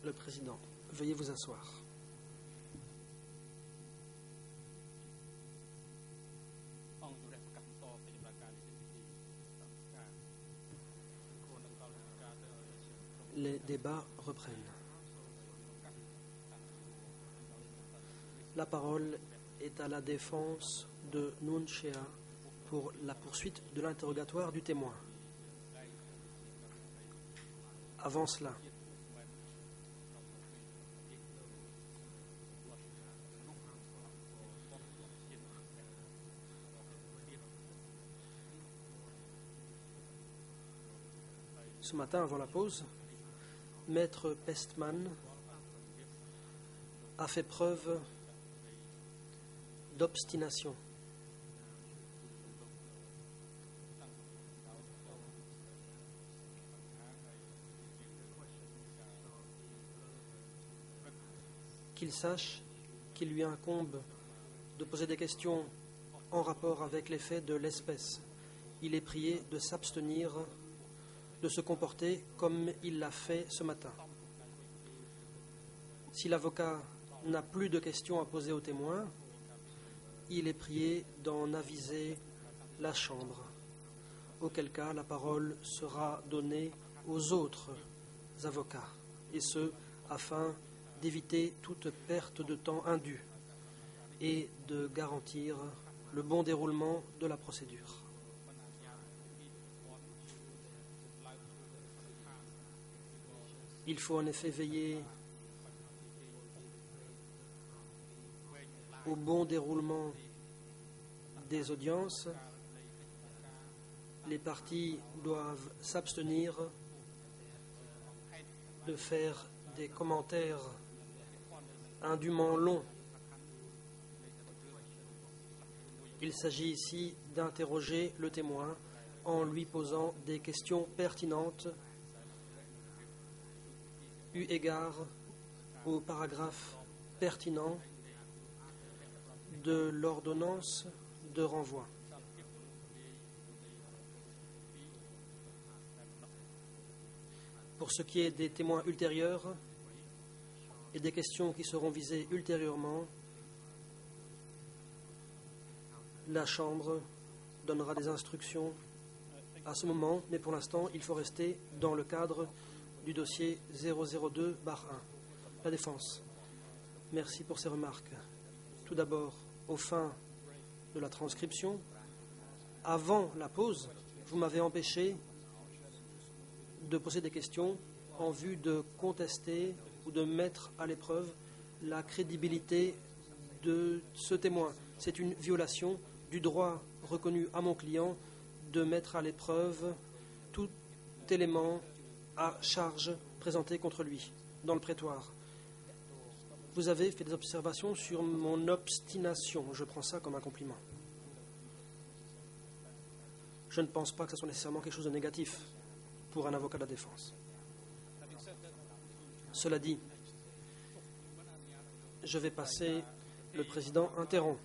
Le président, veuillez vous asseoir. Les débats reprennent. La parole est à la défense de Nuon Chea pour la poursuite de l'interrogatoire du témoin. Avant cela, ce matin, avant la pause, Maître Pestman a fait preuve d'obstination. Qu'il sache qu'il lui incombe de poser des questions en rapport avec les faits de l'espèce. Il est prié de s'abstenir de se comporter comme il l'a fait ce matin. Si l'avocat n'a plus de questions à poser au témoin, il est prié d'en aviser la Chambre, auquel cas la parole sera donnée aux autres avocats, et ce, afin d'éviter toute perte de temps indue et de garantir le bon déroulement de la procédure. Il faut en effet veiller au bon déroulement des audiences. Les parties doivent s'abstenir de faire des commentaires indûment longs. Il s'agit ici d'interroger le témoin en lui posant des questions pertinentes eu égard au paragraphe pertinent de l'ordonnance de renvoi. Pour ce qui est des témoins ultérieurs et des questions qui seront visées ultérieurement, la Chambre donnera des instructions à ce moment, mais pour l'instant, il faut rester dans le cadre du dossier 002-1. La défense. Merci pour ces remarques. Tout d'abord, aux fins de la transcription, avant la pause, vous m'avez empêché de poser des questions en vue de contester ou de mettre à l'épreuve la crédibilité de ce témoin. C'est une violation du droit reconnu à mon client de mettre à l'épreuve tout élément à charge présenté contre lui dans le prétoire. Vous avez fait des observations sur mon obstination. Je prends ça comme un compliment. Je ne pense pas que ce soit nécessairement quelque chose de négatif pour un avocat de la défense. Cela dit, je vais passer. Le président interrompt.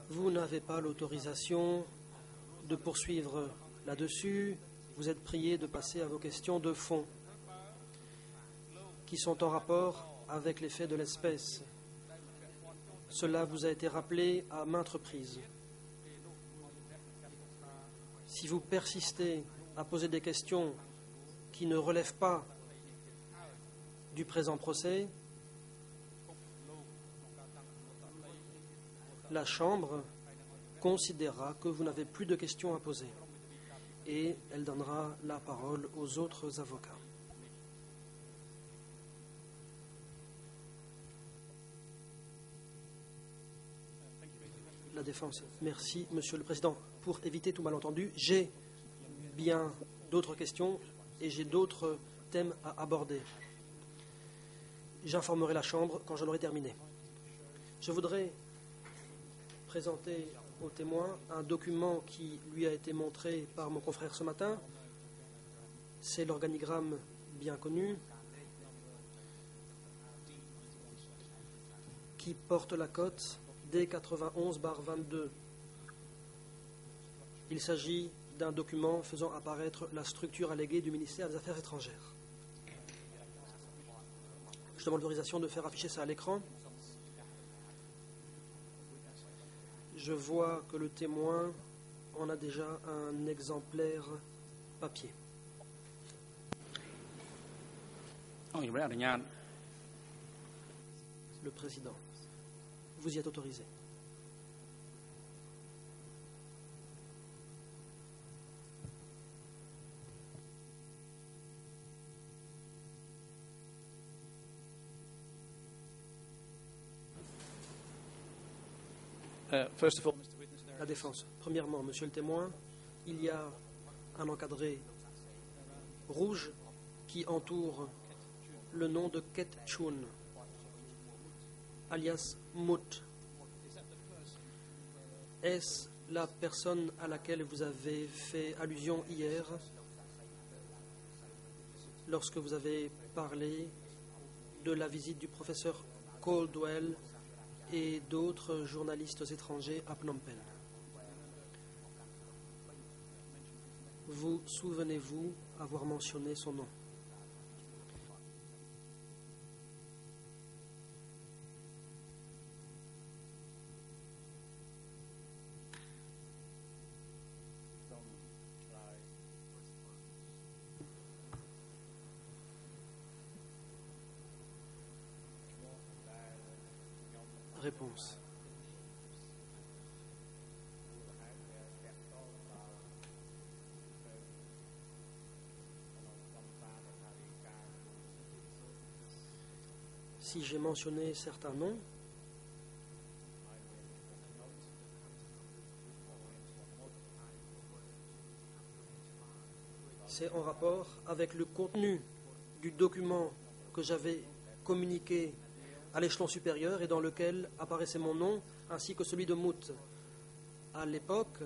Vous n'avez pas l'autorisation de poursuivre là-dessus. Vous êtes prié de passer à vos questions de fond qui sont en rapport avec les faits de l'espèce. Cela vous a été rappelé à maintes reprises. Si vous persistez à poser des questions qui ne relèvent pas du présent procès, la Chambre considérera que vous n'avez plus de questions à poser et elle donnera la parole aux autres avocats. La défense. Merci, Monsieur le Président. Pour éviter tout malentendu, j'ai bien d'autres questions et j'ai d'autres thèmes à aborder. J'informerai la Chambre quand j'en aurai terminé. Je voudrais présenter au témoin un document qui lui a été montré par mon confrère ce matin. C'est l'organigramme bien connu qui porte la cote D91/22. Il s'agit d'un document faisant apparaître la structure alléguée du ministère des Affaires étrangères. Je demande l'autorisation de faire afficher ça à l'écran. Je vois que le témoin en a déjà un exemplaire papier. Le président, vous y êtes autorisé. La défense. Premièrement, monsieur le témoin, il y a un encadré rouge qui entoure le nom de Ket Chun, alias Mout. Est-ce la personne à laquelle vous avez fait allusion hier lorsque vous avez parlé de la visite du professeur Caldwell et d'autres journalistes étrangers à Phnom Penh? Vous souvenez-vous avoir mentionné son nom? Réponse. Si j'ai mentionné certains noms, c'est en rapport avec le contenu du document que j'avais communiqué à l'échelon supérieur et dans lequel apparaissait mon nom ainsi que celui de Mout. À l'époque,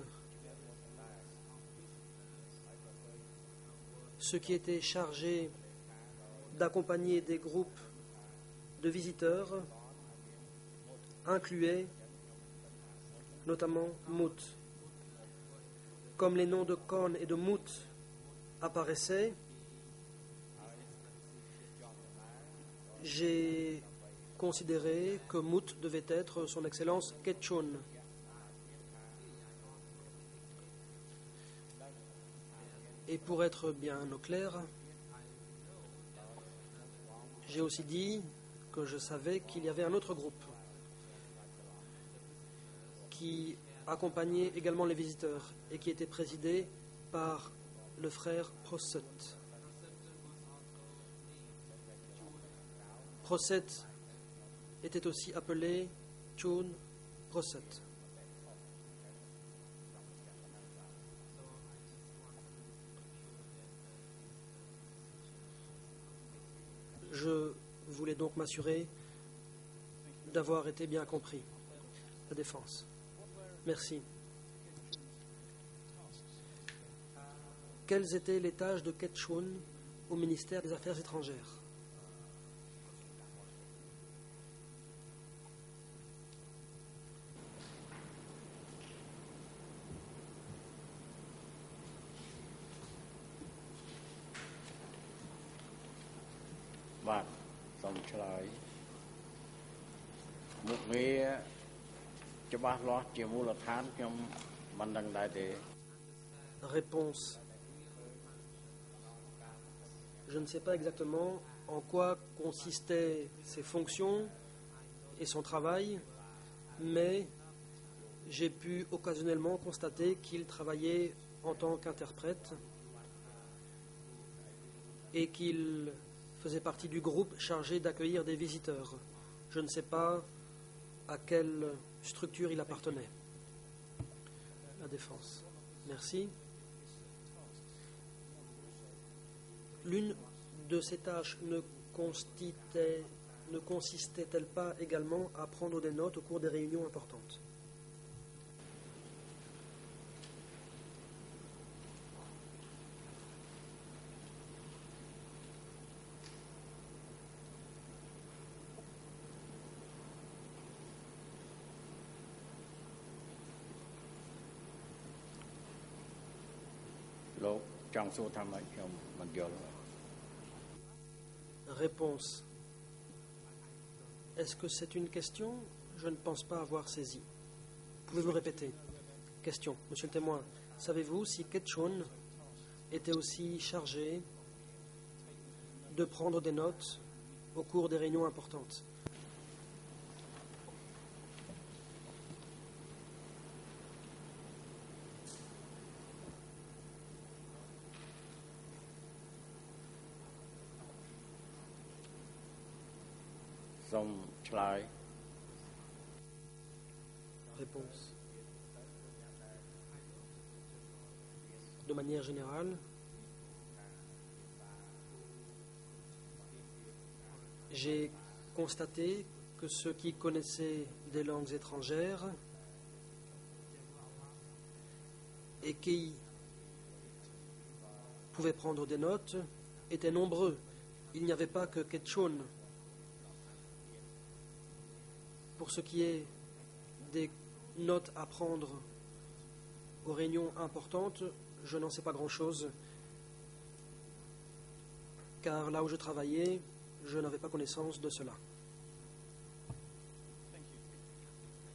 ceux qui étaient chargés d'accompagner des groupes de visiteurs incluaient notamment Mout. Comme les noms de Kon et de Mout apparaissaient, j'ai considéré que Mout devait être son Excellence Ketchun. Et pour être bien au clair, j'ai aussi dit que je savais qu'il y avait un autre groupe qui accompagnait également les visiteurs et qui était présidé par le frère Proset. Proset était aussi appelé Chun Proset. Je voulais donc m'assurer d'avoir été bien compris. La défense. Merci. Quelles étaient les tâches de Ketchun au ministère des Affaires étrangères? Réponse. Je ne sais pas exactement en quoi consistaient ses fonctions et son travail, mais j'ai pu occasionnellement constater qu'il travaillait en tant qu'interprète et qu'il faisait partie du groupe chargé d'accueillir des visiteurs. Je ne sais pas à quelle structure il appartenait. La défense. Merci. L'une de ces tâches ne consistait-elle pas également à prendre des notes au cours des réunions importantes? Réponse. Est-ce que c'est une question? Je ne pense pas avoir saisi. Pouvez-vous répéter? Question. Monsieur le témoin, savez-vous si Ketchon était aussi chargé de prendre des notes au cours des réunions importantes? Réponse. De manière générale, j'ai constaté que ceux qui connaissaient des langues étrangères et qui pouvaient prendre des notes étaient nombreux. Il n'y avait pas que Ketchon. Pour ce qui est des notes à prendre aux réunions importantes, je n'en sais pas grand-chose, car là où je travaillais, je n'avais pas connaissance de cela.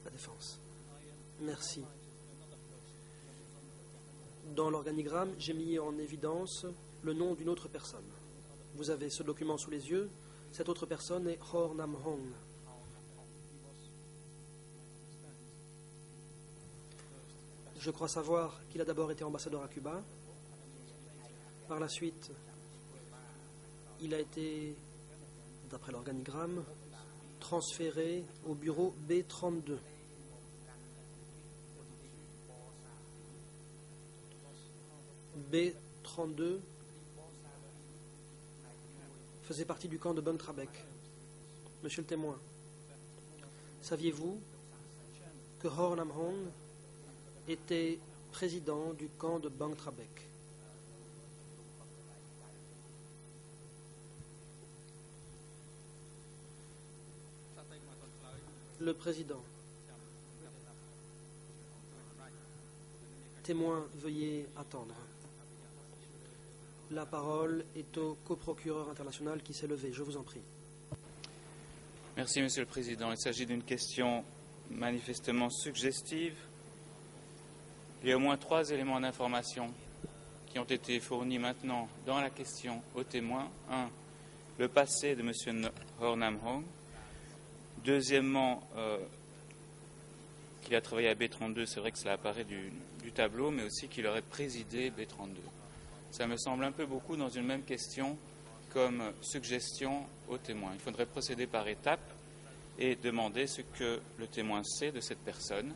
La défense. Merci. Dans l'organigramme, j'ai mis en évidence le nom d'une autre personne. Vous avez ce document sous les yeux. Cette autre personne est Hor Nam Hong. Je crois savoir qu'il a d'abord été ambassadeur à Cuba. Par la suite, il a été, d'après l'organigramme, transféré au bureau B32. B32 faisait partie du camp de Bang Trabek. Monsieur le témoin, saviez-vous que Hor Nam Hong était président du camp de Bang Trabek? Le président. Témoin, veuillez attendre. La parole est au coprocureur international qui s'est levé. Je vous en prie. Merci, Monsieur le Président. Il s'agit d'une question manifestement suggestive. Il y a au moins 3 éléments d'information qui ont été fournis maintenant dans la question au témoin. 1. Le passé de M. Hor Nam Hong. Deuxièmement, qu'il a travaillé à B32, c'est vrai que cela apparaît du tableau, mais aussi qu'il aurait présidé B32. Ça me semble un peu beaucoup dans une même question comme suggestion au témoin. Il faudrait procéder par étapes et demander ce que le témoin sait de cette personne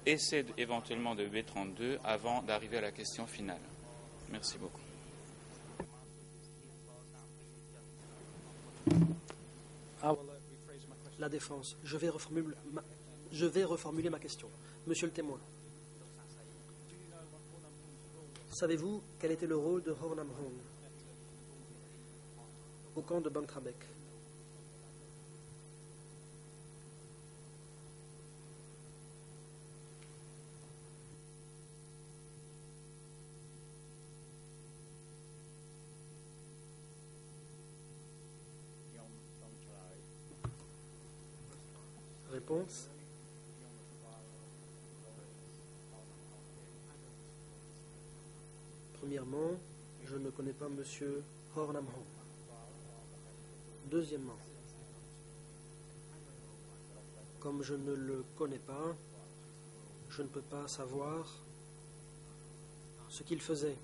et sait éventuellement de B32 avant d'arriver à la question finale. Merci beaucoup. La défense. Je vais reformuler ma question. Monsieur le témoin, savez-vous quel était le rôle de Hor Nam Hong au camp de Bang Trabek? Réponse. Premièrement, je ne connais pas M. Hor Nam Hong. Deuxièmement, comme je ne le connais pas, je ne peux pas savoir ce qu'il faisait.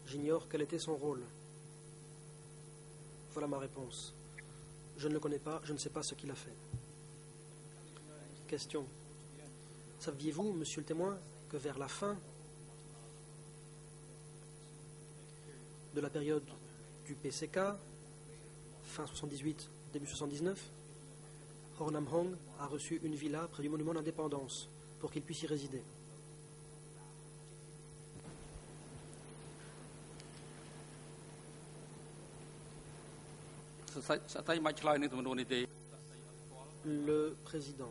J'ignore quel était son rôle. Voilà ma réponse. Je ne le connais pas, je ne sais pas ce qu'il a fait. Question. Saviez-vous, monsieur le témoin, que vers la fin de la période du PCK, fin 78, début 79, Hor Nam Hong a reçu une villa près du monument de l'indépendance pour qu'il puisse y résider? Le président.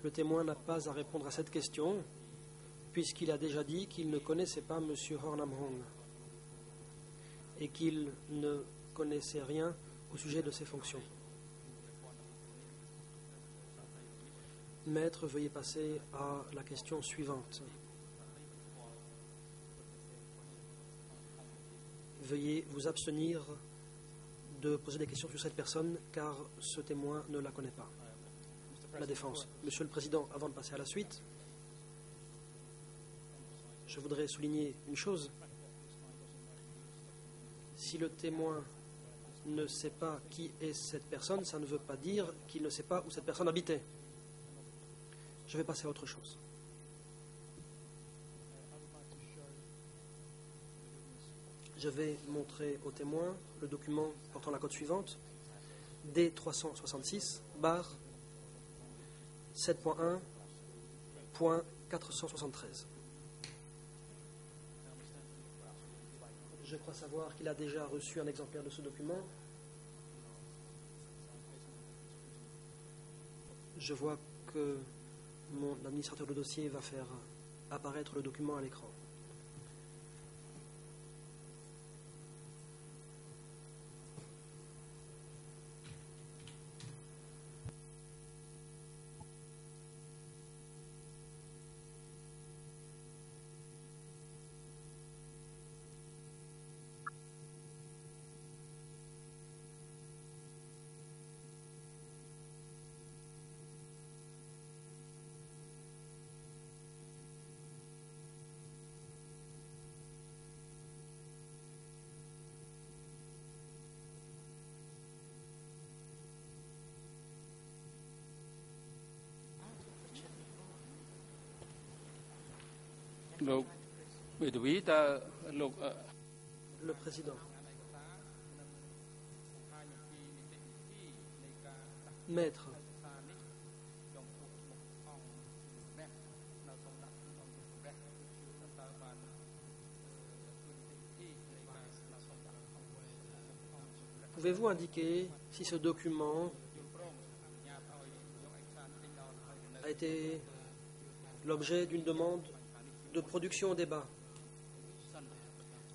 Le témoin n'a pas à répondre à cette question. puisqu'il a déjà dit qu'il ne connaissait pas M. Hornamhong et qu'il ne connaissait rien au sujet de ses fonctions. Maître, veuillez passer à la question suivante. Veuillez vous abstenir de poser des questions sur cette personne, car ce témoin ne la connaît pas. La défense. Monsieur le Président, avant de passer à la suite, je voudrais souligner une chose. Si le témoin ne sait pas qui est cette personne, ça ne veut pas dire qu'il ne sait pas où cette personne habitait. Je vais passer à autre chose. Je vais montrer au témoin le document portant la cote suivante, D366, barre 7.1.473. Je crois savoir qu'il a déjà reçu un exemplaire de ce document. Je vois que mon administrateur de dossier va faire apparaître le document à l'écran. Le Président. Maître. Pouvez-vous indiquer si ce document a été l'objet d'une demande de production au débat?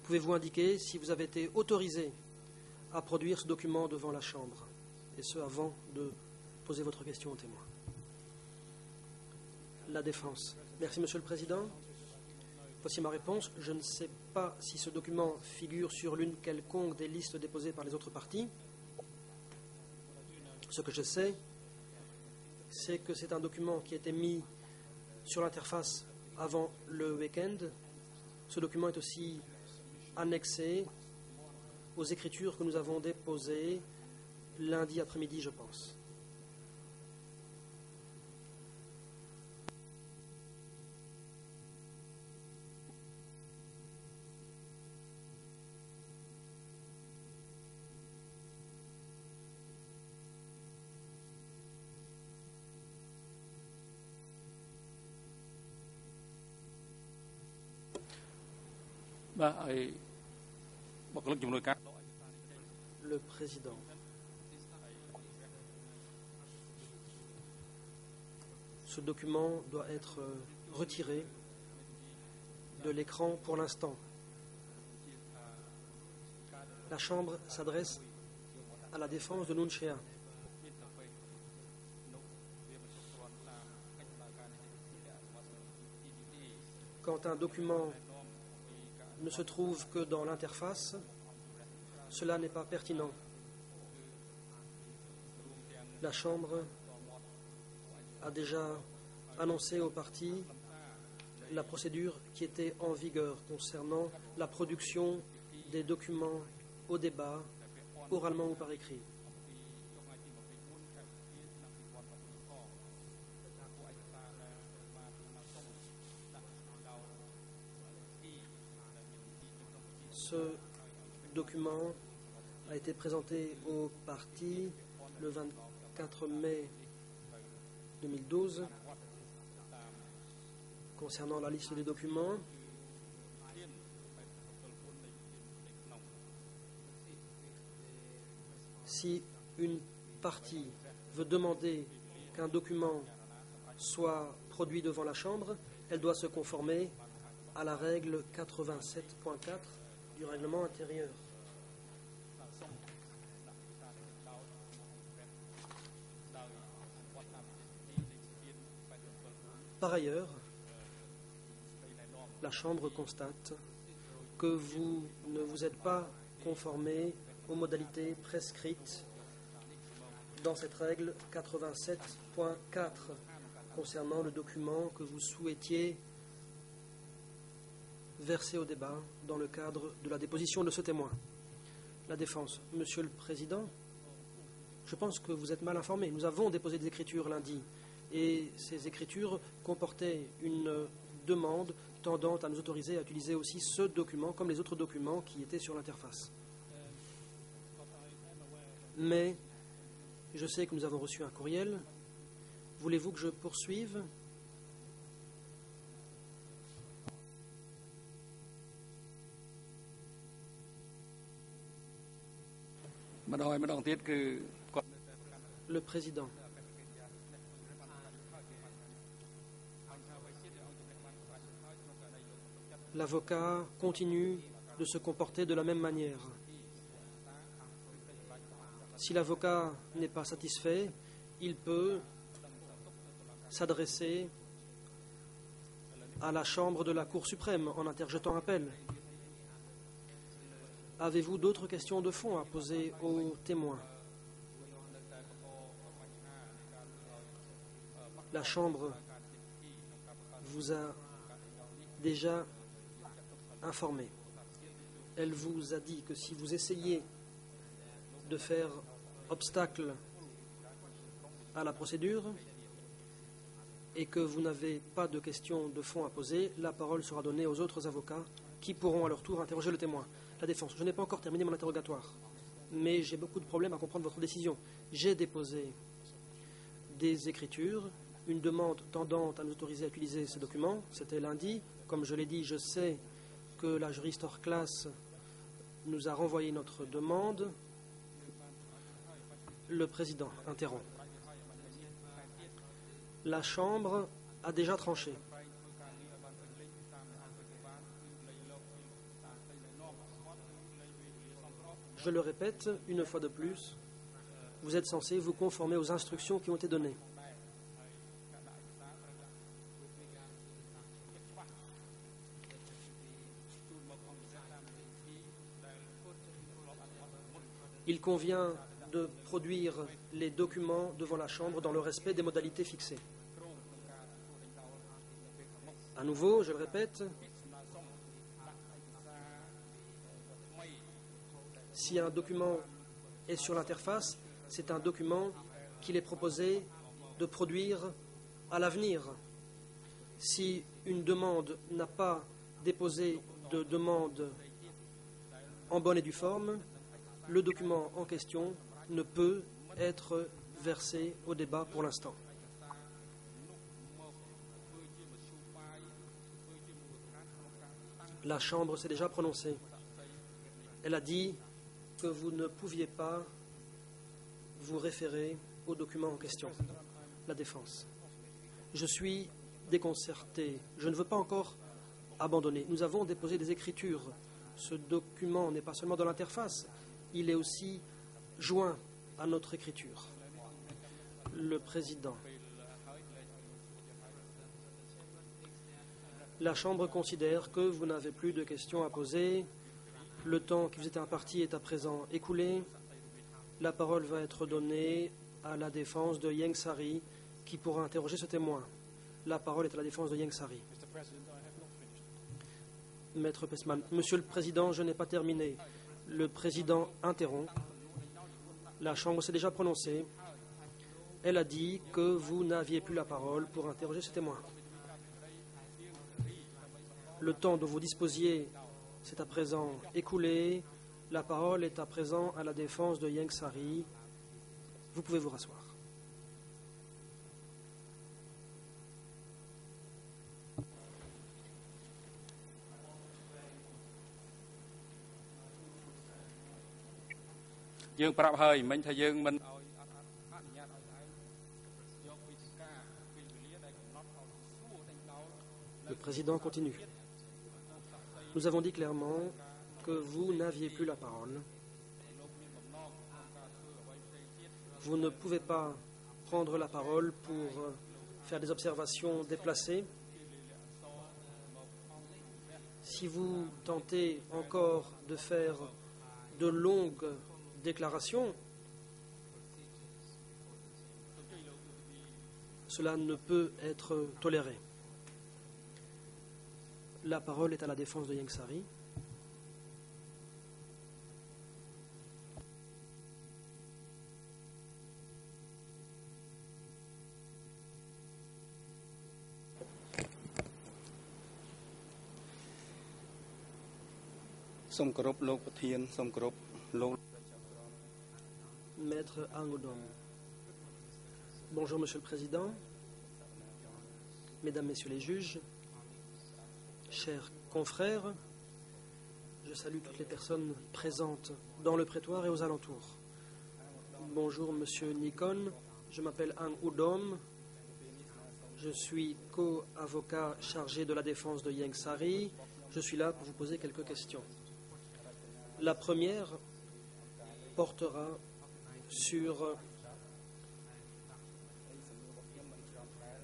Pouvez-vous indiquer si vous avez été autorisé à produire ce document devant la Chambre, et ce avant de poser votre question au témoin? La défense. Merci, Monsieur le Président. Voici ma réponse. Je ne sais pas si ce document figure sur l'une quelconque des listes déposées par les autres parties. Ce que je sais, c'est que c'est un document qui a été mis sur l'interface avant le week-end. Ce document est aussi annexé aux écritures que nous avons déposées lundi après-midi, je pense. Le Président. Ce document doit être retiré de l'écran pour l'instant. La Chambre s'adresse à la défense de Nuon Chea. Quand un document ne se trouve que dans l'interface, cela n'est pas pertinent. La Chambre a déjà annoncé aux parties la procédure qui était en vigueur concernant la production des documents au débat, oralement ou par écrit. Ce document a été présenté aux parties le 24 mai 2012 concernant la liste des documents. Si une partie veut demander qu'un document soit produit devant la Chambre, elle doit se conformer à la règle 87.4 du règlement intérieur. Par ailleurs, la Chambre constate que vous ne vous êtes pas conformé aux modalités prescrites dans cette règle 87.4 concernant le document que vous souhaitiez verser au débat dans le cadre de la déposition de ce témoin. La défense. Monsieur le Président, je pense que vous êtes mal informé. Nous avons déposé des écritures lundi et ces écritures comportaient une demande tendant à nous autoriser à utiliser aussi ce document comme les autres documents qui étaient sur l'interface. Mais je sais que nous avons reçu un courriel. Voulez-vous que je poursuive ? Le Président. L'avocat continue de se comporter de la même manière. Si l'avocat n'est pas satisfait, il peut s'adresser à la Chambre de la Cour suprême en interjetant appel. Avez-vous d'autres questions de fond à poser aux témoins ? La Chambre vous a déjà informé. Elle vous a dit que si vous essayez de faire obstacle à la procédure et que vous n'avez pas de questions de fond à poser, la parole sera donnée aux autres avocats qui pourront à leur tour interroger le témoin. La défense. Je n'ai pas encore terminé mon interrogatoire, mais j'ai beaucoup de problèmes à comprendre votre décision. J'ai déposé des écritures, une demande tendant à nous autoriser à utiliser ces documents. C'était lundi. Comme je l'ai dit, je sais que la juriste hors classe nous a renvoyé notre demande. Le Président interrompt. La Chambre a déjà tranché. Je le répète une fois de plus, vous êtes censé vous conformer aux instructions qui ont été données. Il convient de produire les documents devant la Chambre dans le respect des modalités fixées. À nouveau, je le répète, si un document est sur l'interface, c'est un document qu'il est proposé de produire à l'avenir. Si une demande n'a pas déposé de demande en bonne et due forme, le document en question ne peut être versé au débat pour l'instant. La Chambre s'est déjà prononcée. Elle a dit que vous ne pouviez pas vous référer au document en question. La défense. Je suis déconcerté. Je ne veux pas encore abandonner. Nous avons déposé des écritures. Ce document n'est pas seulement dans l'interface, il est aussi joint à notre écriture. Le Président. La Chambre considère que vous n'avez plus de questions à poser. Le temps qui vous était imparti est à présent écoulé. La parole va être donnée à la défense de Ieng Sary, qui pourra interroger ce témoin. La parole est à la défense de Ieng Sary. Maître Pessman. Monsieur le Président, je n'ai pas terminé. Le Président interrompt. La Chambre s'est déjà prononcée. Elle a dit que vous n'aviez plus la parole pour interroger ce témoin. Le temps dont vous disposiez s'est à présent écoulé. La parole est à présent à la défense de Ieng Sary. Vous pouvez vous rasseoir. président continue. Nous avons dit clairement que vous n'aviez plus la parole. Vous ne pouvez pas prendre la parole pour faire des observations déplacées. Si vous tentez encore de faire de longues déclarations, cela ne peut être toléré. La parole est à la défense de Ieng Sary. Maître Ang Udom. Bonjour, Monsieur le Président, Mesdames, Messieurs les juges, chers confrères, je salue toutes les personnes présentes dans le prétoire et aux alentours. Bonjour, Monsieur Nikon, je m'appelle Ang Udom, je suis co-avocat chargé de la défense de Ieng Sary. Je suis là pour vous poser quelques questions. La première portera sur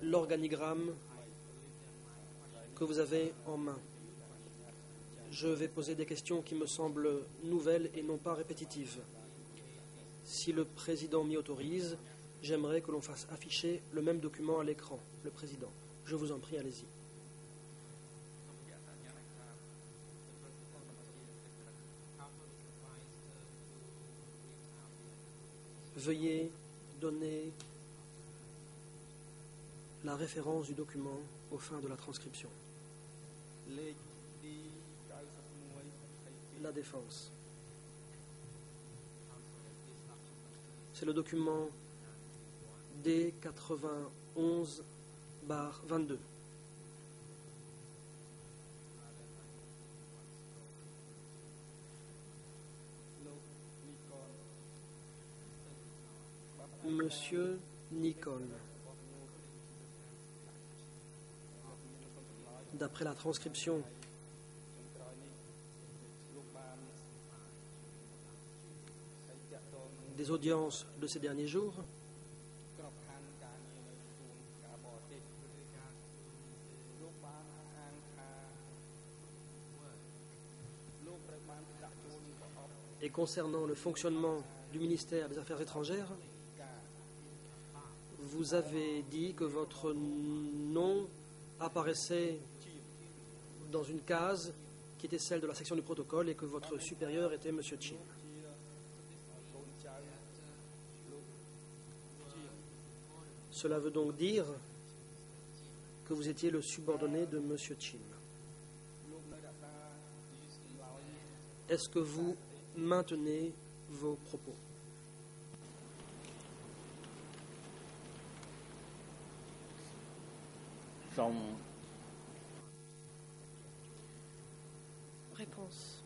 l'organigramme que vous avez en main. Je vais poser des questions qui me semblent nouvelles et non pas répétitives. Si le président m'y autorise, j'aimerais que l'on fasse afficher le même document à l'écran. Le président, je vous en prie, allez-y. Veuillez donner la référence du document aux fins de la transcription. La défense. C'est le document D91/22. Monsieur Nikon, d'après la transcription des audiences de ces derniers jours, et concernant le fonctionnement du ministère des Affaires étrangères, vous avez dit que votre nom apparaissait dans une case qui était celle de la section du protocole et que votre supérieur était M. Chin. Cela veut donc dire que vous étiez le subordonné de M. Chin. Est-ce que vous maintenez vos propos? Réponse.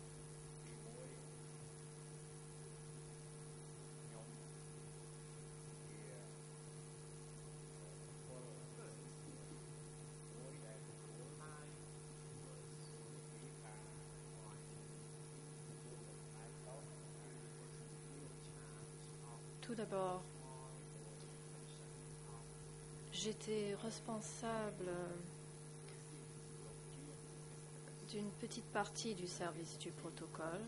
Tout d'abord, j'étais responsable d'une petite partie du service du protocole,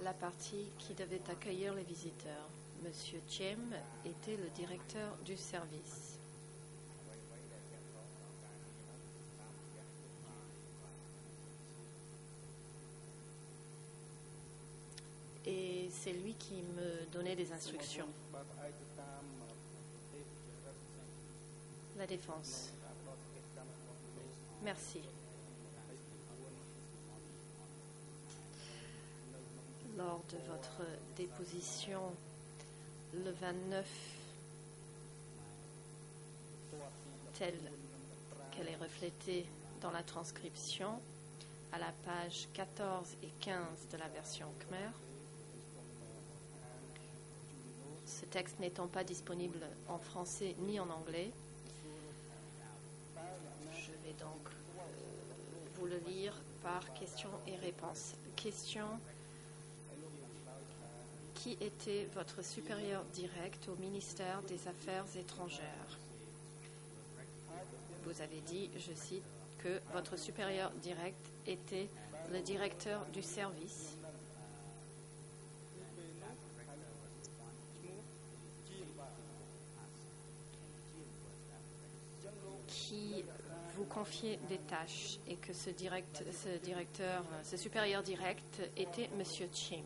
la partie qui devait accueillir les visiteurs. Monsieur Chem était le directeur du service. Et c'est lui qui me donnait des instructions. La défense. Merci. Lors de votre déposition le 29, telle qu'elle est reflétée dans la transcription, à la page 14 et 15 de la version Khmer, ce texte n'étant pas disponible en français ni en anglais, je vais donc vous le lire par questions et réponses. Question: qui était votre supérieur direct au ministère des Affaires étrangères? Vous avez dit, je cite, que votre supérieur direct était le directeur du service. Qui vous confiait des tâches et que ce supérieur direct était M. Chim.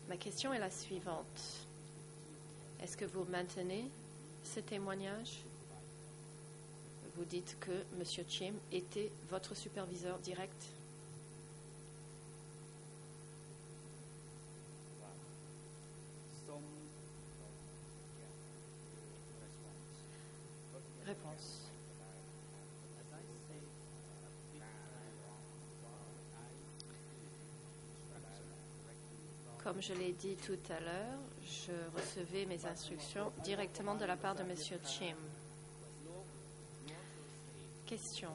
Ma question est la suivante. Est-ce que vous maintenez ce témoignage? Vous dites que M. Chim était votre superviseur direct. Réponse. Comme je l'ai dit tout à l'heure, je recevais mes instructions directement de la part de M. Chim. Question.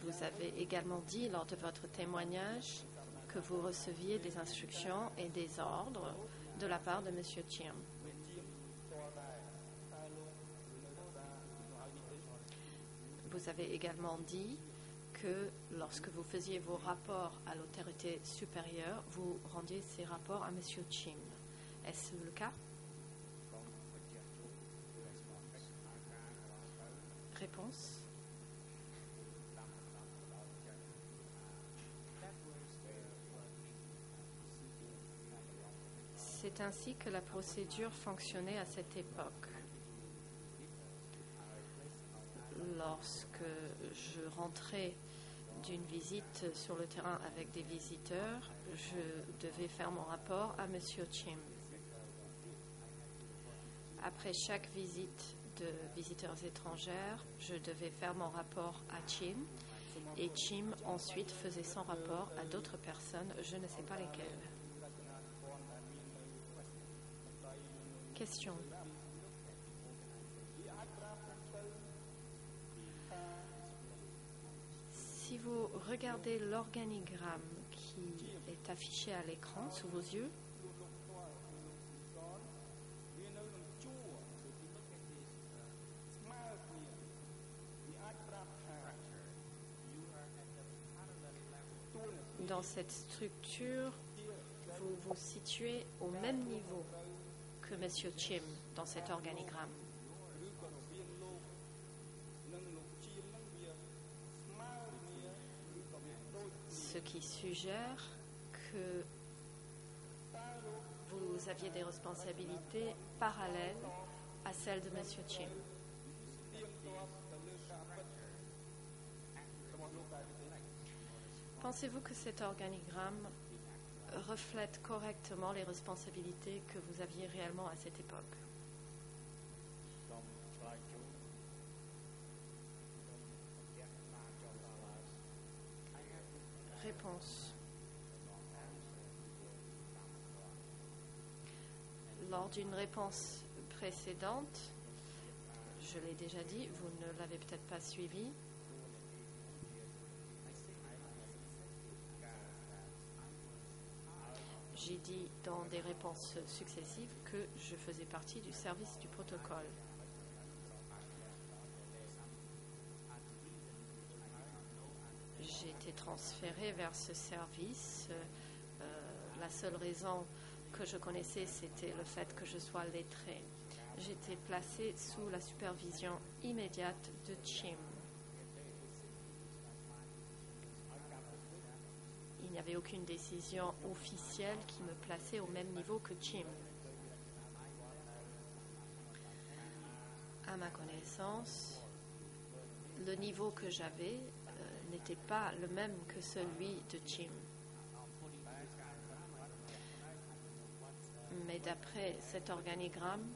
Vous avez également dit lors de votre témoignage que vous receviez des instructions et des ordres de la part de M. Chim. Vous avez également dit que lorsque vous faisiez vos rapports à l'autorité supérieure, vous rendiez ces rapports à M. Chim. Est-ce le cas? Réponse. C'est ainsi que la procédure fonctionnait à cette époque. Lorsque je rentrais d'une visite sur le terrain avec des visiteurs, je devais faire mon rapport à M. Chim. Après chaque visite de visiteurs étrangères, je devais faire mon rapport à Chim et Chim ensuite faisait son rapport à d'autres personnes, je ne sais pas lesquelles. Question. Si vous regardez l'organigramme qui est affiché à l'écran sous vos yeux, dans cette structure, vous vous situez au même niveau que M. Chim dans cet organigramme. Ce qui suggère que vous aviez des responsabilités parallèles à celles de M. Chim. Pensez-vous que cet organigramme reflète correctement les responsabilités que vous aviez réellement à cette époque? Réponse. Lors d'une réponse précédente, je l'ai déjà dit, vous ne l'avez peut-être pas suivi. J'ai dit dans des réponses successives que je faisais partie du service du protocole. J'ai été transférée vers ce service. La seule raison que je connaissais, c'était le fait que je sois lettrée. J'étais placée sous la supervision immédiate de Chim. Il n'y avait aucune décision officielle qui me plaçait au même niveau que Chim. À ma connaissance, le niveau que j'avais n'était pas le même que celui de Chim. Mais d'après cet organigramme,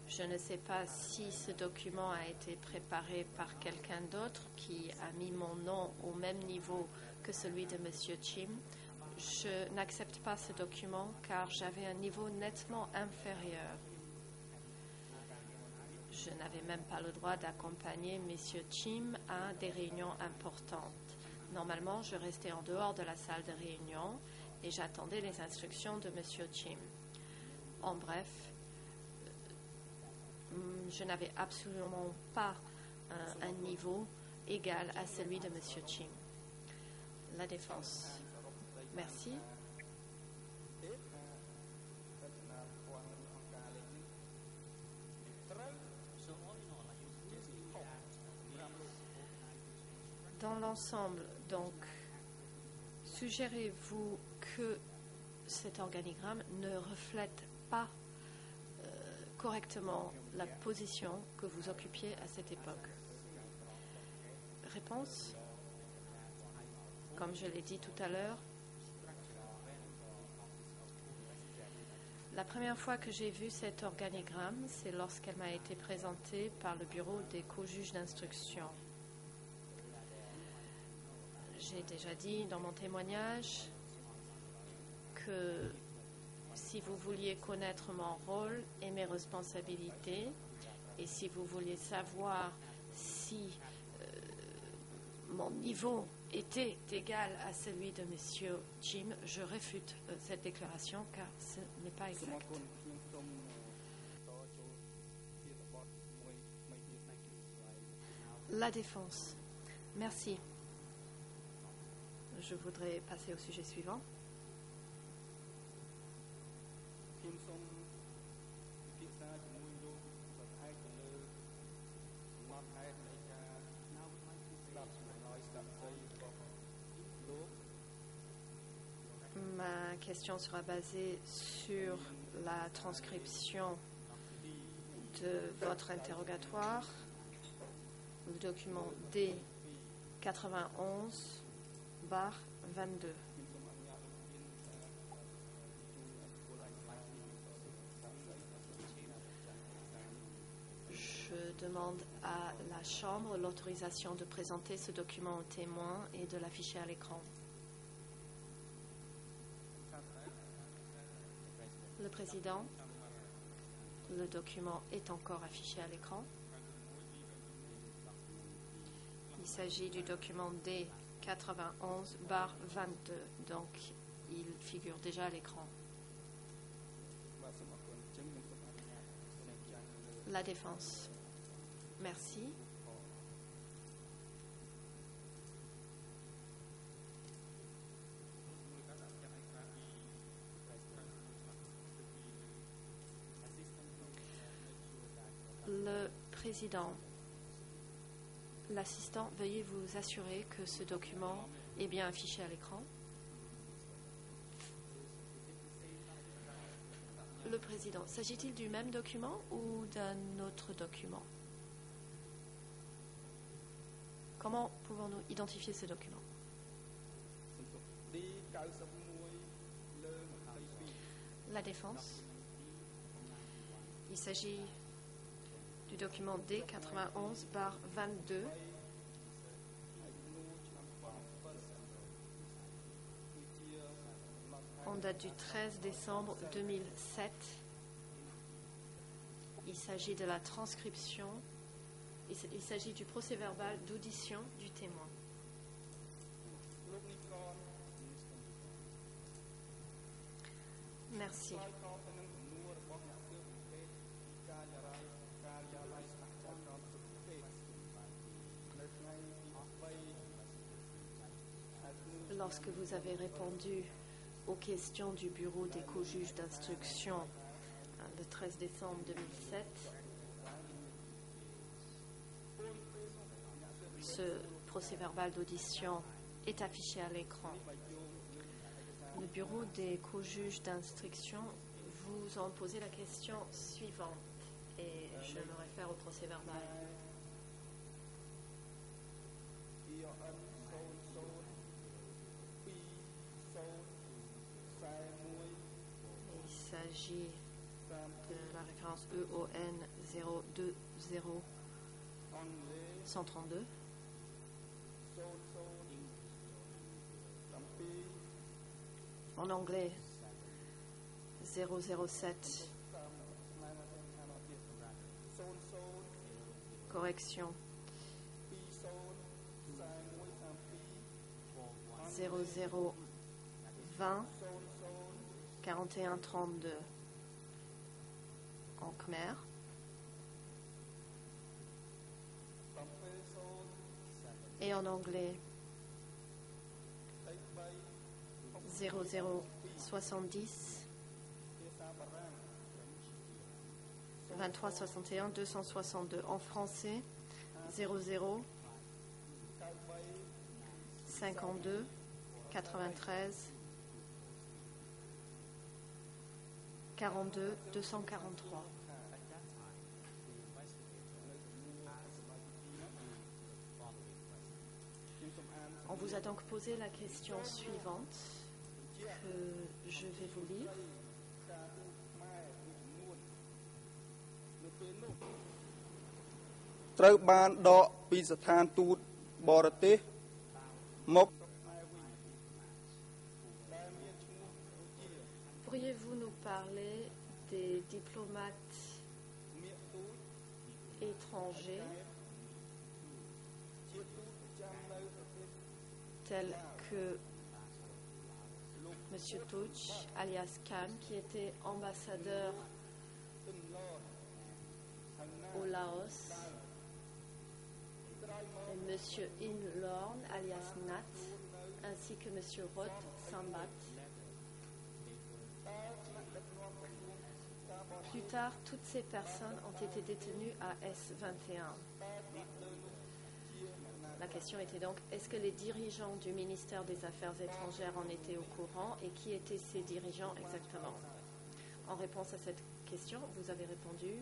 je ne sais pas si ce document a été préparé par quelqu'un d'autre qui a mis mon nom au même niveau que celui de M. Chim. Je n'accepte pas ce document car j'avais un niveau nettement inférieur. Je n'avais même pas le droit d'accompagner M. Chim à des réunions importantes. Normalement, je restais en dehors de la salle de réunion et j'attendais les instructions de M. Chim. En bref, je n'avais absolument pas un niveau égal à celui de M. Chim. La défense. Merci. Dans l'ensemble, donc, suggérez-vous que cet organigramme ne reflète pas correctement la position que vous occupiez à cette époque? Réponse. Comme je l'ai dit tout à l'heure, la première fois que j'ai vu cet organigramme, c'est lorsqu'elle m'a été présentée par le bureau des co-juges d'instruction. J'ai déjà dit dans mon témoignage que si vous vouliez connaître mon rôle et mes responsabilités, et si vous vouliez savoir si mon niveau était égal à celui de M. Chim, je réfute cette déclaration car ce n'est pas exact. La défense. Merci. Je voudrais passer au sujet suivant. Ma question sera basée sur la transcription de votre interrogatoire, le document D91/22. Je demande à la Chambre l'autorisation de présenter ce document aux témoins et de l'afficher à l'écran. Le Président, le document est encore affiché à l'écran. Il s'agit du document D91/22, donc il figure déjà à l'écran. La défense. Merci. Le Président, l'assistant, veuillez vous assurer que ce document est bien affiché à l'écran. Le Président, s'agit-il du même document ou d'un autre document? Comment pouvons-nous identifier ce document? La défense. Il s'agit du document D91/22. En date du 13 décembre 2007. Il s'agit de la transcription. Il s'agit du procès-verbal d'audition du témoin. Merci. Lorsque vous avez répondu aux questions du bureau des co-juges d'instruction le 13 décembre 2007, ce procès-verbal d'audition est affiché à l'écran. Le bureau des co-juges d'instruction vous ont posé la question suivante et je me réfère au procès-verbal. Il s'agit de la référence EON 020-132. En anglais, 007 correction. 0020 4132 en Khmer. Et en anglais 0070 2361 262 en français 00 52 93 42 243. On vous a donc posé la question suivante que je vais vous lire.ត្រូវបានដកពីស្ថានទូតបរទេសមក Pourriez-vous nous parler des diplomates étrangers tels que M. Touch, alias Khan, qui était ambassadeur au Laos, et M. In Lorne, alias Nat, ainsi que M. Rod Sambat. Plus tard, toutes ces personnes ont été détenues à S21. La question était donc, est-ce que les dirigeants du ministère des Affaires étrangères en étaient au courant et qui étaient ces dirigeants exactement? En réponse à cette question, vous avez répondu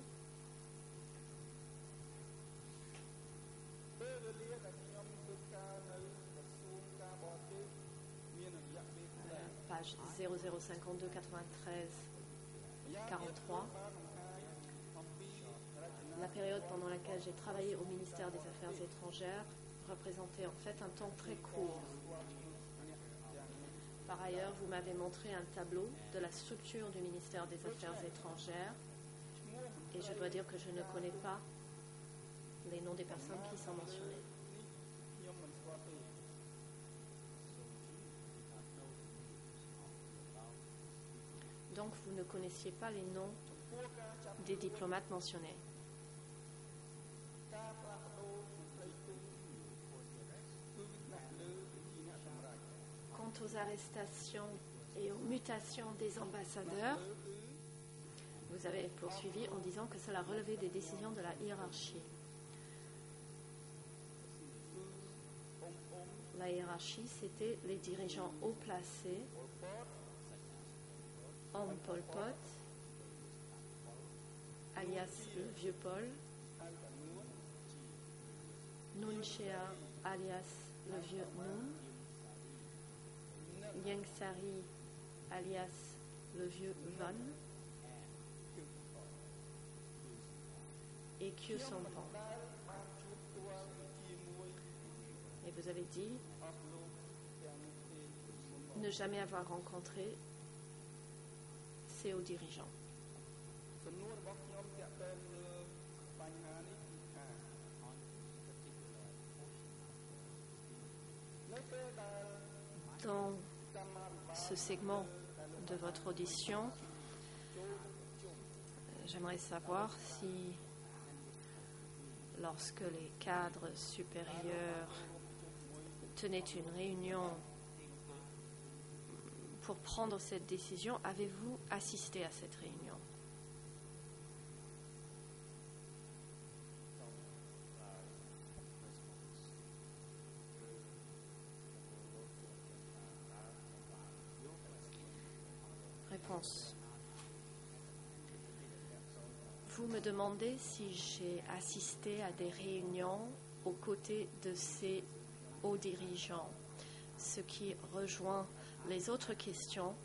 page 0052 93 43. La période pendant laquelle j'ai travaillé au ministère des Affaires étrangères représentait en fait un temps très court. Par ailleurs, vous m'avez montré un tableau de la structure du ministère des Affaires étrangères et je dois dire que je ne connais pas les noms des personnes qui sont mentionnées. Donc, vous ne connaissiez pas les noms des diplomates mentionnés. Quant aux arrestations et aux mutations des ambassadeurs, vous avez poursuivi en disant que cela relevait des décisions de la hiérarchie. La hiérarchie, c'était les dirigeants haut placés, Om Pol Pot, alias le Vieux Paul, Nun Chea, alias le Vieux Nun, Yang Sari, alias le Vieux Van, et Khieu Samphan. Et vous avez dit ne jamais avoir rencontré ces hauts dirigeants. Dans ce segment de votre audition, j'aimerais savoir si, lorsque les cadres supérieurs tenaient une réunion pour prendre cette décision, avez-vous assisté à cette réunion? Réponse. Vous me demandez si j'ai assisté à des réunions aux côtés de ces hauts dirigeants, ce qui rejoint les autres questions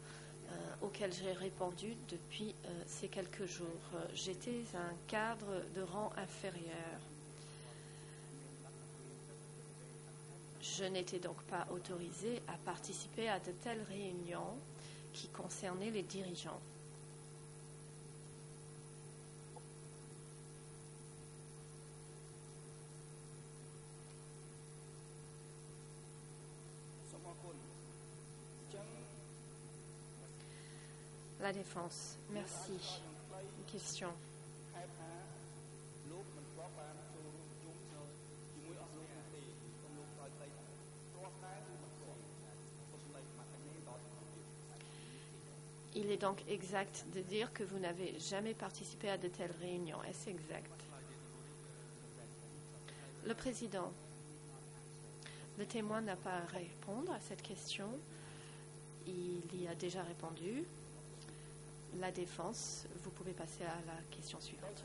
auxquelles j'ai répondu depuis ces quelques jours. J'étais un cadre de rang inférieur. Je n'étais donc pas autorisée à participer à de telles réunions qui concernaient les dirigeants. La défense. Merci. Question. Il est donc exact de dire que vous n'avez jamais participé à de telles réunions. Est-ce exact? Le président. Le témoin n'a pas à répondre à cette question. Il y a déjà répondu. La défense, vous pouvez passer à la question suivante.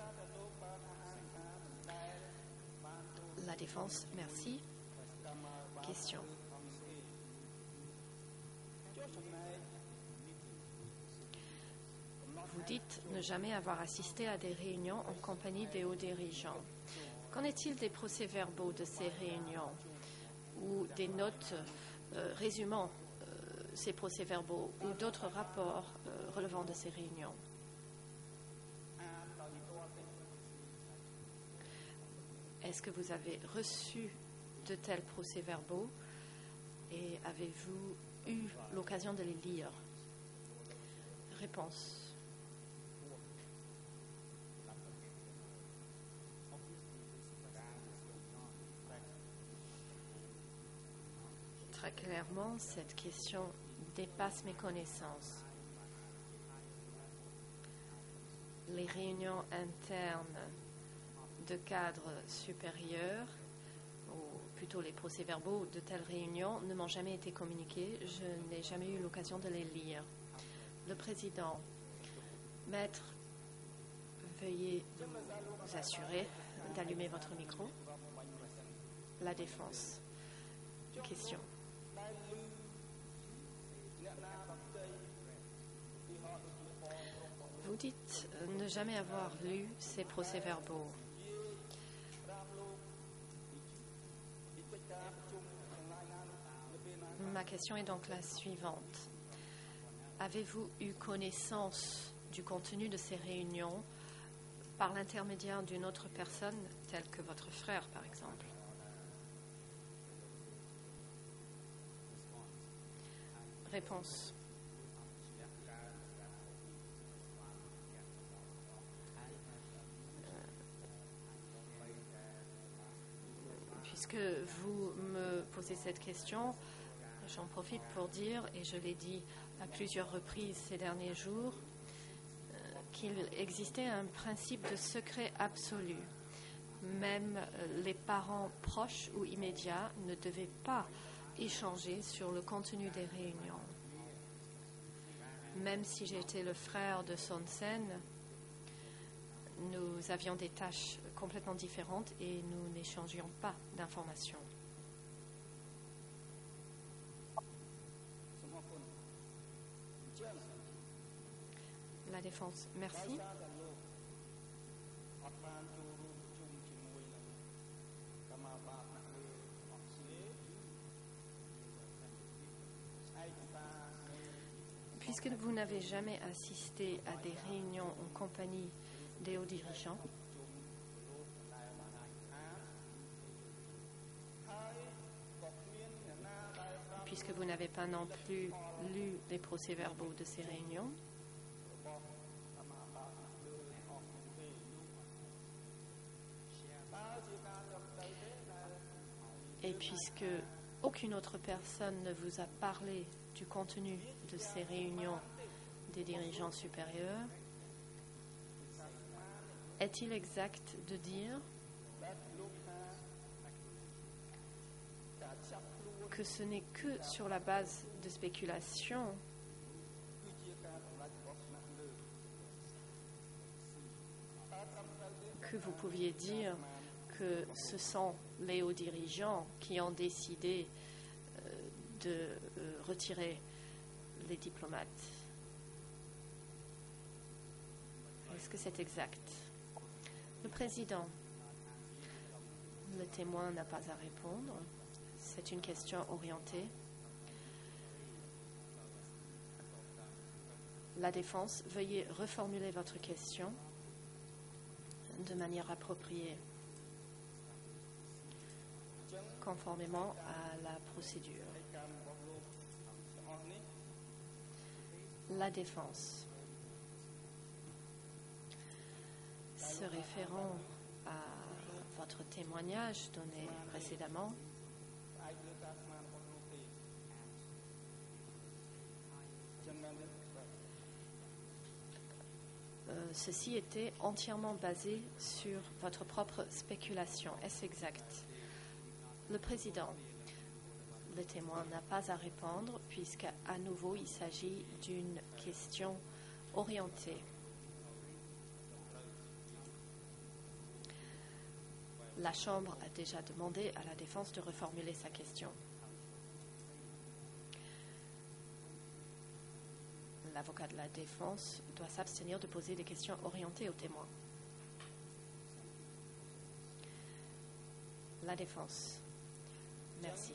La défense, merci. Question. Vous dites ne jamais avoir assisté à des réunions en compagnie des hauts dirigeants. Qu'en est-il des procès-verbaux de ces réunions ou des notes résumant ces procès-verbaux ou d'autres rapports relevant de ces réunions? Est-ce que vous avez reçu de tels procès-verbaux et avez-vous eu l'occasion de les lire? Réponse. Très clairement, cette question dépasse mes connaissances. Les réunions internes de cadres supérieurs, ou plutôt les procès-verbaux de telles réunions, ne m'ont jamais été communiqués. Je n'ai jamais eu l'occasion de les lire. Le président, maître, veuillez vous assurer d'allumer votre micro. La défense. Question. Vous dites ne jamais avoir lu ces procès-verbaux. Ma question est donc la suivante. Avez-vous eu connaissance du contenu de ces réunions par l'intermédiaire d'une autre personne, telle que votre frère, par exemple? Réponse. Puisque vous me posez cette question, j'en profite pour dire, et je l'ai dit à plusieurs reprises ces derniers jours, qu'il existait un principe de secret absolu. Même les parents proches ou immédiats ne devaient pas échanger sur le contenu des réunions. Même si j'étais le frère de Son Sen, nous avions des tâches complètement différentes et nous n'échangions pas d'informations. La défense, merci. Puisque vous n'avez jamais assisté à des réunions en compagnie des hauts dirigeants, puisque vous n'avez pas non plus lu les procès-verbaux de ces réunions, et puisque aucune autre personne ne vous a parlé du contenu de ces réunions des dirigeants supérieurs, est-il exact de dire que ce n'est que sur la base de spéculations que vous pouviez dire que ce sont les hauts dirigeants qui ont décidé de retirer les diplomates? Est-ce que c'est exact? Le président, le témoin n'a pas à répondre. C'est une question orientée. La défense, veuillez reformuler votre question de manière appropriée, conformément à la procédure. La défense. Se référant à votre témoignage donné précédemment, ceci était entièrement basé sur votre propre spéculation. Est-ce exact? Le président, le témoin n'a pas à répondre puisqu'à nouveau il s'agit d'une question orientée. La Chambre a déjà demandé à la défense de reformuler sa question. L'avocat de la défense doit s'abstenir de poser des questions orientées aux témoins. La défense. Merci.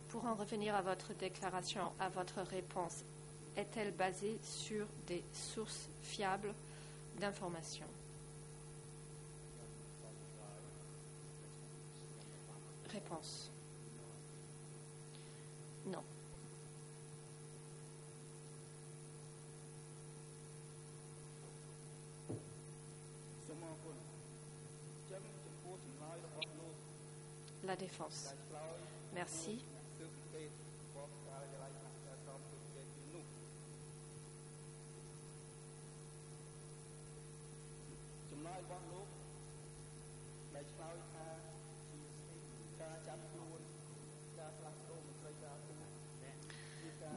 Pour en revenir à votre déclaration, à votre réponse, est-elle basée sur des sources fiables d'informations? Réponse. Non. La défense. Merci.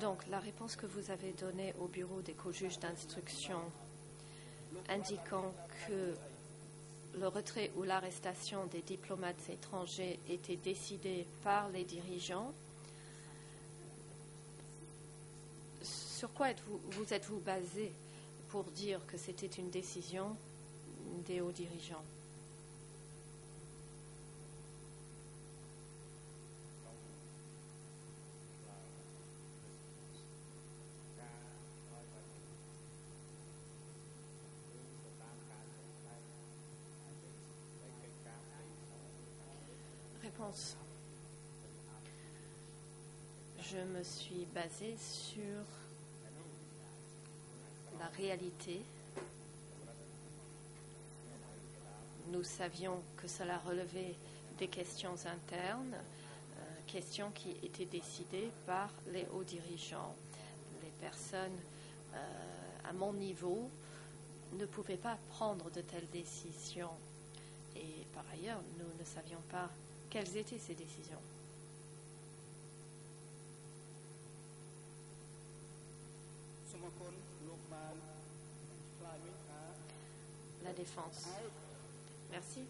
Donc, la réponse que vous avez donnée au bureau des co-juges d'instruction indiquant que le retrait ou l'arrestation des diplomates étrangers était décidé par les dirigeants, sur quoi vous êtes-vous basé pour dire que c'était une décision des hauts dirigeants? Réponse. Je me suis basée sur la réalité. Nous savions que cela relevait des questions internes, questions qui étaient décidées par les hauts dirigeants. Les personnes à mon niveau ne pouvaient pas prendre de telles décisions. Et par ailleurs, nous ne savions pas quelles étaient ces décisions. La défense. Merci.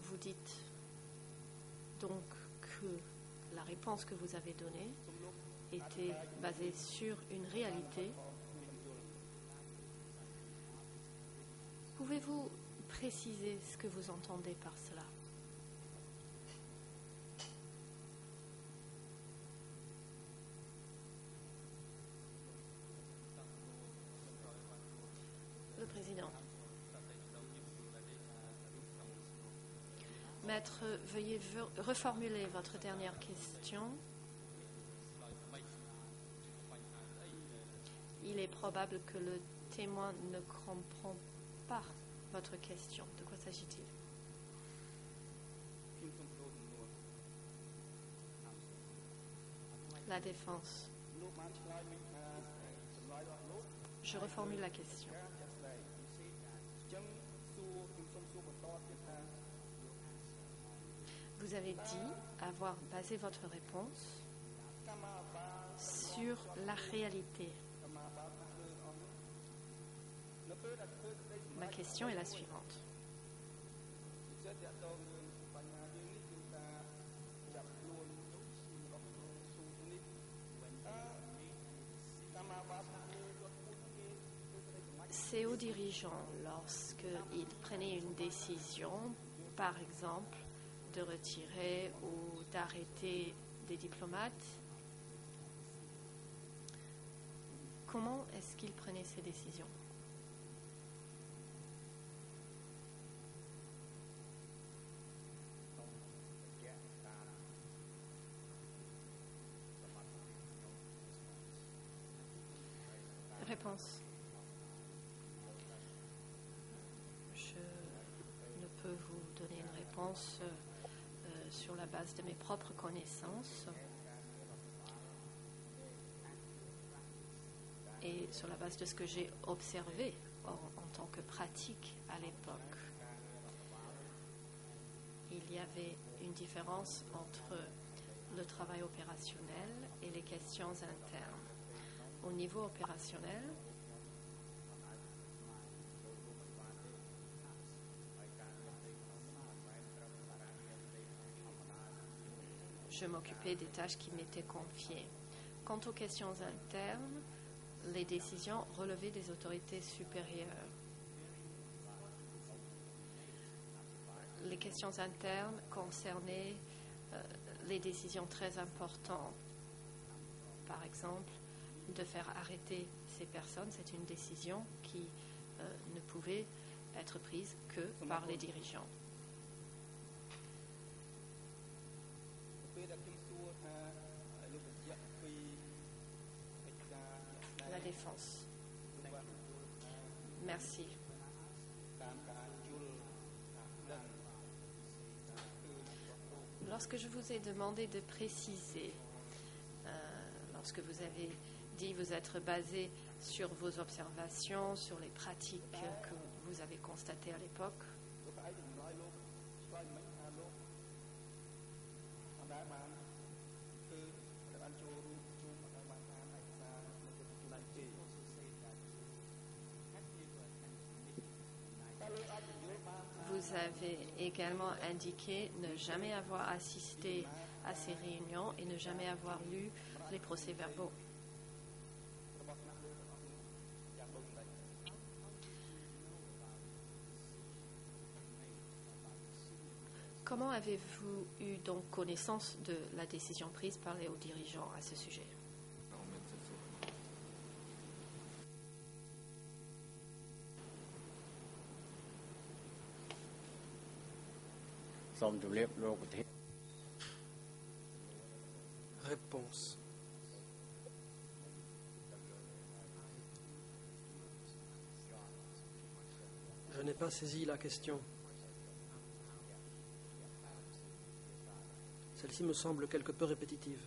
Vous dites donc que la réponse que vous avez donnée était basée sur une réalité. Pouvez-vous préciser ce que vous entendez par cela? Le président. Maître, veuillez reformuler votre dernière question. Il est probable que le témoin ne comprend pas votre question. De quoi s'agit-il? La défense. Je reformule la question. Vous avez dit avoir basé votre réponse sur la réalité. Ma question est la suivante. C'est aux dirigeants, lorsqu'ils prenaient une décision, par exemple, de retirer ou d'arrêter des diplomates, comment est-ce qu'ils prenaient ces décisions? Réponse. Je ne peux vous donner une réponse sur la base de mes propres connaissances et sur la base de ce que j'ai observé en tant que pratique à l'époque. Il y avait une différence entre le travail opérationnel et les questions internes. Au niveau opérationnel, je m'occupais des tâches qui m'étaient confiées. Quant aux questions internes, les décisions relevaient des autorités supérieures. Les questions internes concernaient les décisions très importantes. Par exemple, de faire arrêter ces personnes, c'est une décision qui ne pouvait être prise que par les dirigeants. La défense. Merci. Lorsque je vous ai demandé de préciser, lorsque vous avez dit vous être basé sur vos observations, sur les pratiques que vous avez constatées à l'époque, vous avez également indiqué ne jamais avoir assisté à ces réunions et ne jamais avoir lu les procès-verbaux. Comment avez-vous eu donc connaissance de la décision prise par les hauts dirigeants à ce sujet? Réponse. Je n'ai pas saisi la question. Celle-ci me semble quelque peu répétitive.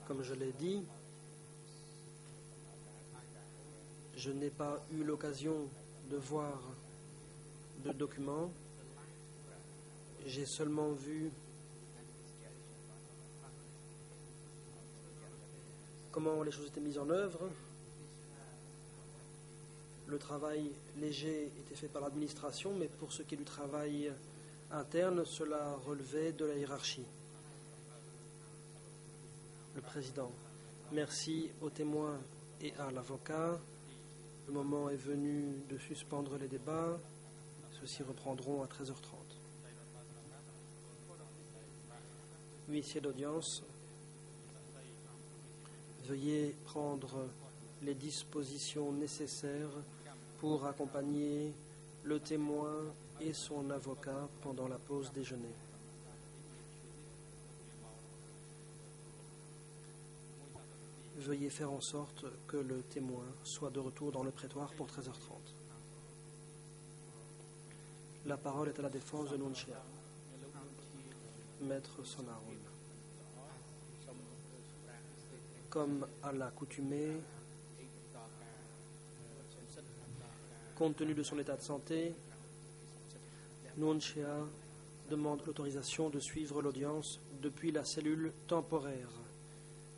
Comme je l'ai dit, je n'ai pas eu l'occasion de voir de documents. J'ai seulement vu comment les choses étaient mises en œuvre. Le travail léger était fait par l'administration, mais pour ce qui est du travail interne, cela relevait de la hiérarchie. Le président, merci aux témoins et à l'avocat. Le moment est venu de suspendre les débats. Ceux-ci reprendront à 13h30. Huissier d'audience, veuillez prendre les dispositions nécessaires pour accompagner le témoin et son avocat pendant la pause déjeuner. Veuillez faire en sorte que le témoin soit de retour dans le prétoire pour 13h30. La parole est à la défense de Nunchia. Maître Sonaroun. Comme à l'accoutumée, compte tenu de son état de santé, Nunchia demande l'autorisation de suivre l'audience depuis la cellule temporaire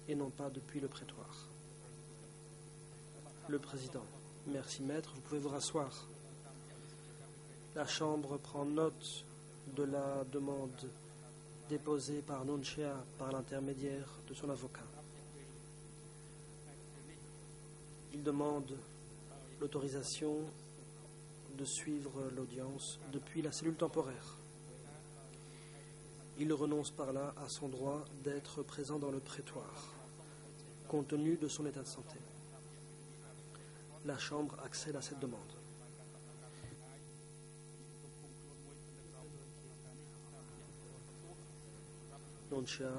et non pas depuis le prétoire. Le président. Merci maître, vous pouvez vous rasseoir. La Chambre prend note de la demande déposé par Nunchea par l'intermédiaire de son avocat. Il demande l'autorisation de suivre l'audience depuis la cellule temporaire. Il renonce par là à son droit d'être présent dans le prétoire, compte tenu de son état de santé. La Chambre accède à cette demande. Nunchea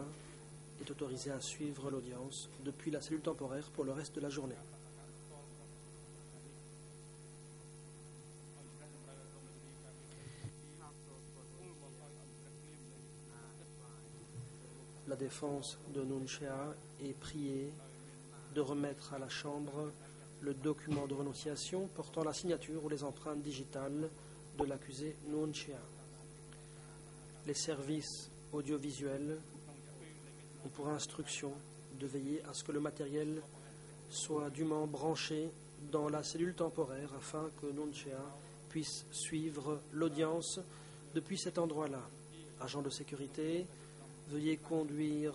est autorisé à suivre l'audience depuis la cellule temporaire pour le reste de la journée. La défense de Nunchea est priée de remettre à la Chambre le document de renonciation portant la signature ou les empreintes digitales de l'accusé Nunchea. Les services audiovisuels ont pour instruction de veiller à ce que le matériel soit dûment branché dans la cellule temporaire afin que Nunchea puisse suivre l'audience depuis cet endroit-là. Agents de sécurité, veuillez conduire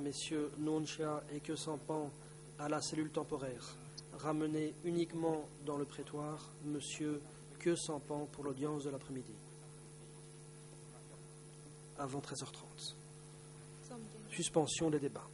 messieurs Nunchea et Que Sampan à la cellule temporaire. Ramenez uniquement dans le prétoire monsieur Que Sampan pour l'audience de l'après-midi. Avant 13h30. Suspension des débats.